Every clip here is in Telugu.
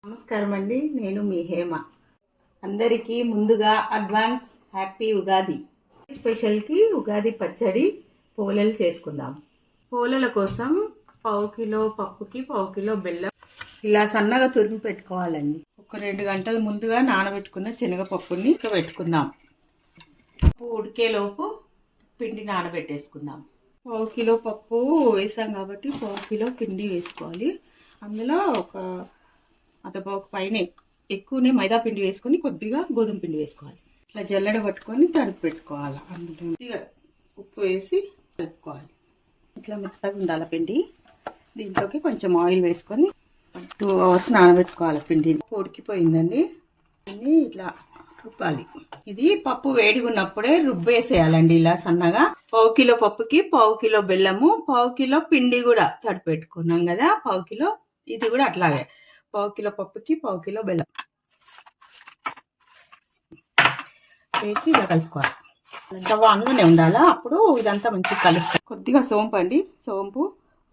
నమస్కారం అండి, నేను మీ హేమ. అందరికీ ముందుగా అడ్వాన్స్ హ్యాపీ ఉగాది. స్పెషల్కి ఉగాది పచ్చడి పోలేలు చేసుకుందాం. పోలేల కోసం 1/2 కిలో పప్పుకి 1/2 కిలో బెల్లం ఇలా సన్నగా తురిమి పెట్టుకోవాలండి. ఒక 2 గంటల ముందుగా నానబెట్టుకున్న శనగపప్పుని పెట్టుకుందాం. ఉడికేలోపు పిండి నానబెట్టేసుకుందాం. 1/2 కిలో పప్పు వేసాం కాబట్టి 1/2 కిలో పిండి వేసుకోవాలి. అందులో ఒక అదొక పైన ఎక్కువనే మైదా పిండి వేసుకొని కొద్దిగా గోధుమ పిండి వేసుకోవాలి. ఇట్లా జల్లెడ పట్టుకొని తడిపి పెట్టుకోవాలి. అందులో కొద్దిగా ఉప్పు వేసి కలుపుకోవాలి. ఇట్లా మెత్తగా ఉండాలి పిండి. దీంట్లోకి కొంచెం ఆయిల్ వేసుకొని 2 అవర్స్ నానబెట్టుకోవాలి. పిండి ఉడికిపోయిందండి. దీన్ని ఇట్లా రుబ్బాలి. ఇది పప్పు వేడిగా ఉన్నప్పుడే రుబ్బేసేయాలండి. ఇలా సన్నగా 1/2 కిలో పప్పుకి 1/2 కిలో బెల్లము, 1/2 కిలో పిండి కూడా తడిపెట్టుకున్నాం కదా. 1/2 కిలో ఇది కూడా అట్లాగే 1/2 కిలో పప్పుకి 1/2 కిలో బెల్లం వేసి ఇలా కలుపుకోవాలి. స్టవ్ ఆన్లోనే ఉండాలా, అప్పుడు ఇదంతా మంచిగా కలుస్తాయి. కొద్దిగా సోంపు అండి, సోంపు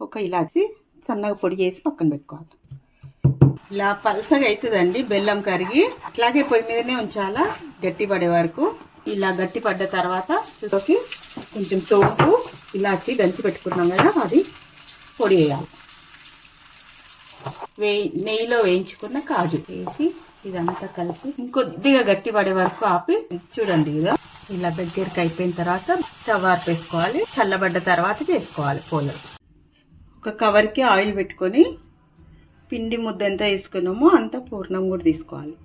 ఒక ఇలాచి సన్నగా పొడి చేసి పక్కన పెట్టుకోవాలి. ఇలా పల్సగా అవుతుందండి బెల్లం కరిగి. అట్లాగే పొయ్యి మీదనే ఉంచాలా గట్టి పడే వరకు. ఇలా గట్టి పడ్డ తర్వాత చూసి కొంచెం సోంపు ఇలాచి దంచి పెట్టుకున్నాం కదా, అది పొడి వేయాలి. నెయ్యిలో వేయించుకున్న కాజు వేసి ఇదంతా కలిపి ఇంకొద్దిగా గట్టి పడే వరకు ఆపి చూడండి. ఇలా దగ్గరికి అయిపోయిన తర్వాత స్టవ్ ఆర్పేసుకోవాలి. చల్లబడ్డ తర్వాత చేసుకోవాలి పోలేలు. ఒక కవర్కి ఆయిల్ పెట్టుకొని పిండి ముద్ద ఎంత వేసుకున్నామో అంత పూర్ణం కూడా తీసుకోవాలి.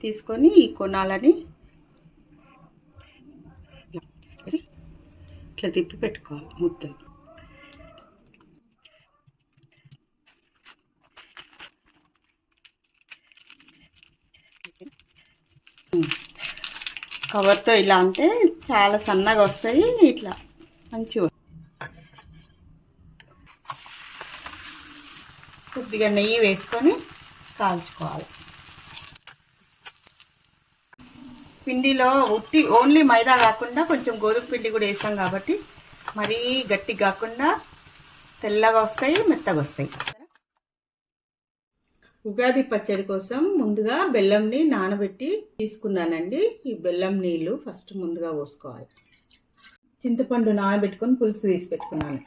తీసుకొని ఈ కొనాలని ఇట్లా తిప్పి పెట్టుకోవాలి ముద్దలు. కవర్తో ఇలా అంటే చాలా సన్నగా వస్తాయి. ఇట్లా మంచిగా కొద్దిగా నెయ్యి వేసుకొని కాల్చుకోవాలి. పిండిలో ఓన్లీ మైదా కాకుండా కొంచెం గోధుమ పిండి కూడా వేస్తాం కాబట్టి మరీ గట్టి కాకుండా తెల్లగా వస్తాయి, మెత్తగా వస్తాయి. ఉగాది పచ్చడి కోసం ముందుగా బెల్లంని నానబెట్టి తీసుకున్నానండి. ఈ బెల్లం నీళ్ళు ఫస్ట్ ముందుగా పోసుకోవాలి. చింతపండు నానబెట్టుకొని పులుసు తీసి పెట్టుకున్నాను.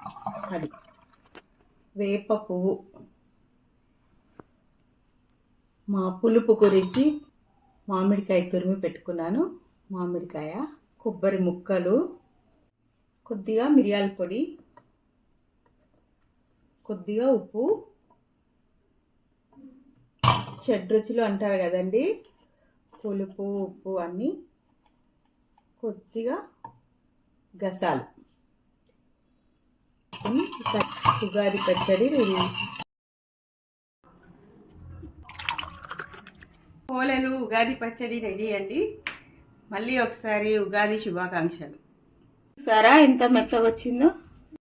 అది వేప పువ్వు, మా పులుపు గురించి మామిడికాయ తురిమి పెట్టుకున్నాను. మామిడికాయ, కొబ్బరి ముక్కలు, కొద్దిగా మిరియాల పొడి, కొద్దిగా ఉప్పు, షడ్రుచులు అంటారు కదండి, పులుపు ఉప్పు అన్నీ, కొద్దిగా గసాలు. ఉగాది పచ్చడి పోలేలు ఉగాది పచ్చడి రెడీ అండి. మళ్ళీ ఒకసారి ఉగాది శుభాకాంక్షలు. సరే ఎంత మెత్తగా వచ్చిందో.